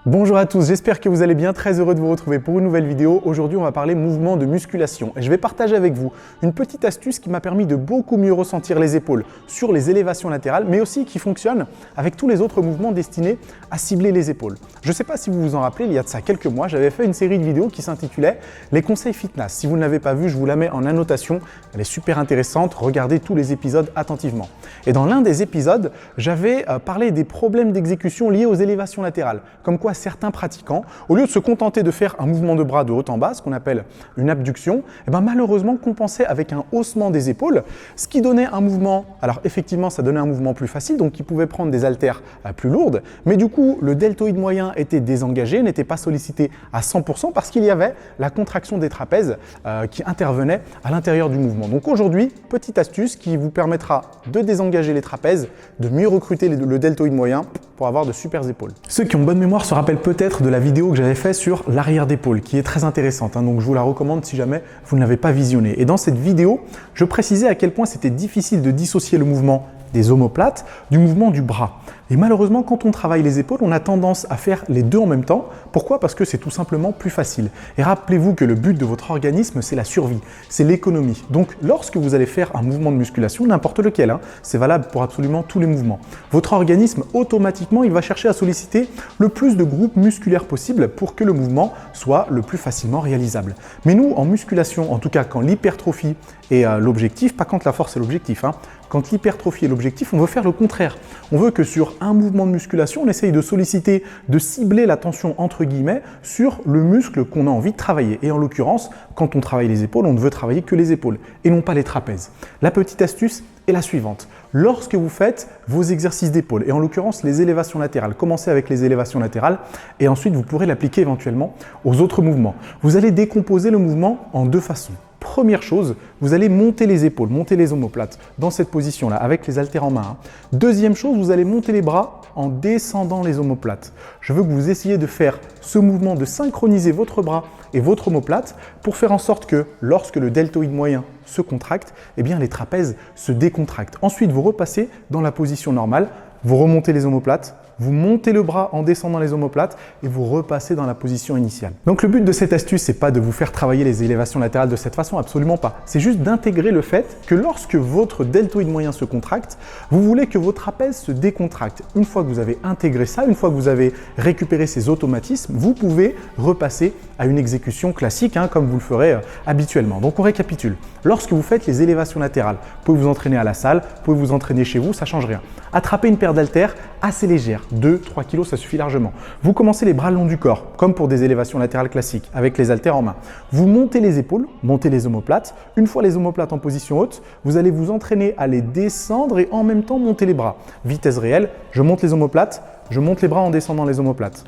Bonjour à tous, j'espère que vous allez bien, très heureux de vous retrouver pour une nouvelle vidéo. Aujourd'hui on va parler mouvement de musculation et je vais partager avec vous une petite astuce qui m'a permis de beaucoup mieux ressentir les épaules sur les élévations latérales mais aussi qui fonctionne avec tous les autres mouvements destinés à cibler les épaules. Je ne sais pas si vous vous en rappelez, il y a de ça quelques mois, j'avais fait une série de vidéos qui s'intitulait les conseils fitness. Si vous ne l'avez pas vu, je vous la mets en annotation, elle est super intéressante, regardez tous les épisodes attentivement. Et dans l'un des épisodes, j'avais parlé des problèmes d'exécution liés aux élévations latérales, comme quoi certains pratiquants, au lieu de se contenter de faire un mouvement de bras de haut en bas, ce qu'on appelle une abduction, malheureusement compensaient avec un haussement des épaules, ce qui donnait un mouvement, alors effectivement ça donnait un mouvement plus facile, donc ils pouvaient prendre des haltères plus lourdes, mais du coup le deltoïde moyen était désengagé, n'était pas sollicité à 100% parce qu'il y avait la contraction des trapèzes qui intervenait à l'intérieur du mouvement. Donc aujourd'hui, petite astuce qui vous permettra de désengager les trapèzes, de mieux recruter le deltoïde moyen pour avoir de super épaules. Ceux qui ont bonne mémoire se rappellent peut-être de la vidéo que j'avais faite sur l'arrière d'épaule, qui est très intéressante, donc je vous la recommande si jamais vous ne l'avez pas visionnée. Et dans cette vidéo, je précisais à quel point c'était difficile de dissocier le mouvement des omoplates du mouvement du bras. Et malheureusement, quand on travaille les épaules, on a tendance à faire les deux en même temps. Pourquoi? Parce que c'est tout simplement plus facile. Et rappelez-vous que le but de votre organisme, c'est la survie, c'est l'économie. Donc, lorsque vous allez faire un mouvement de musculation, n'importe lequel, c'est valable pour absolument tous les mouvements, votre organisme, automatiquement, il va chercher à solliciter le plus de groupes musculaires possible pour que le mouvement soit le plus facilement réalisable. Mais nous, en musculation, en tout cas quand l'hypertrophie est l'objectif, pas quand la force est l'objectif, quand l'hypertrophie est l'objectif, on veut faire le contraire. On veut que sur un mouvement de musculation, on essaye de solliciter, de cibler la tension entre guillemets sur le muscle qu'on a envie de travailler. Et en l'occurrence, quand on travaille les épaules, on ne veut travailler que les épaules et non pas les trapèzes. La petite astuce est la suivante. Lorsque vous faites vos exercices d'épaule, et en l'occurrence les élévations latérales, commencez avec les élévations latérales et ensuite vous pourrez l'appliquer éventuellement aux autres mouvements. Vous allez décomposer le mouvement en deux façons. Première chose, vous allez monter les épaules, monter les omoplates dans cette position-là, avec les haltères en main. Deuxième chose, vous allez monter les bras en descendant les omoplates. Je veux que vous essayiez de faire ce mouvement, de synchroniser votre bras et votre omoplate pour faire en sorte que lorsque le deltoïde moyen se contracte, les trapèzes se décontractent. Ensuite, vous repassez dans la position normale, vous remontez les omoplates, vous montez le bras en descendant les omoplates et vous repassez dans la position initiale. Donc le but de cette astuce, c'est pas de vous faire travailler les élévations latérales de cette façon, absolument pas. C'est juste d'intégrer le fait que lorsque votre deltoïde moyen se contracte, vous voulez que vos trapèzes se décontractent. Une fois que vous avez intégré ça, une fois que vous avez récupéré ces automatismes, vous pouvez repasser à une exécution classique, comme vous le ferez habituellement. Donc on récapitule. Lorsque vous faites les élévations latérales, vous pouvez vous entraîner à la salle, vous pouvez vous entraîner chez vous, ça ne change rien. Attrapez une paire d'haltères assez légère, 2-3 kg, ça suffit largement. Vous commencez les bras le long du corps, comme pour des élévations latérales classiques, avec les haltères en main. Vous montez les épaules, montez les omoplates. Une fois les omoplates en position haute, vous allez vous entraîner à les descendre et en même temps monter les bras. Vitesse réelle, je monte les omoplates, je monte les bras en descendant les omoplates.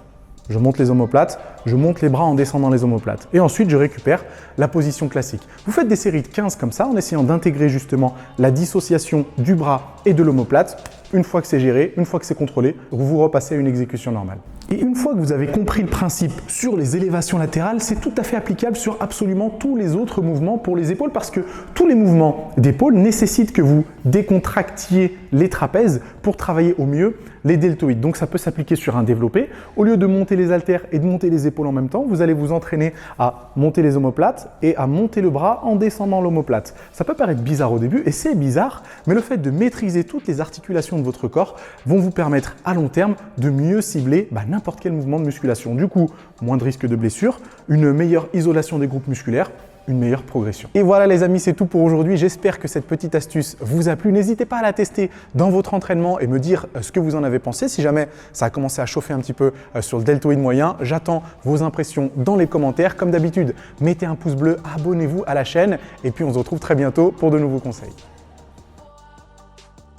Je monte les omoplates, je monte les bras en descendant les omoplates. Et ensuite, je récupère la position classique. Vous faites des séries de 15 comme ça, en essayant d'intégrer justement la dissociation du bras et de l'omoplate. Une fois que c'est géré, une fois que c'est contrôlé, vous repassez à une exécution normale. Et une fois que vous avez compris le principe sur les élévations latérales, c'est tout à fait applicable sur absolument tous les autres mouvements pour les épaules parce que tous les mouvements d'épaule nécessitent que vous décontractiez les trapèzes pour travailler au mieux les deltoïdes. Donc ça peut s'appliquer sur un développé. Au lieu de monter les haltères et de monter les épaules en même temps, vous allez vous entraîner à monter les omoplates et à monter le bras en descendant l'omoplate. Ça peut paraître bizarre au début et c'est bizarre, mais le fait de maîtriser toutes les articulations de votre corps vont vous permettre à long terme de mieux cibler n'importe quel mouvement de musculation. Du coup, moins de risque de blessure, une meilleure isolation des groupes musculaires, une meilleure progression. Et voilà les amis, c'est tout pour aujourd'hui. J'espère que cette petite astuce vous a plu. N'hésitez pas à la tester dans votre entraînement et me dire ce que vous en avez pensé. Si jamais ça a commencé à chauffer un petit peu sur le deltoïde moyen, j'attends vos impressions dans les commentaires. Comme d'habitude, mettez un pouce bleu, abonnez-vous à la chaîne et puis on se retrouve très bientôt pour de nouveaux conseils.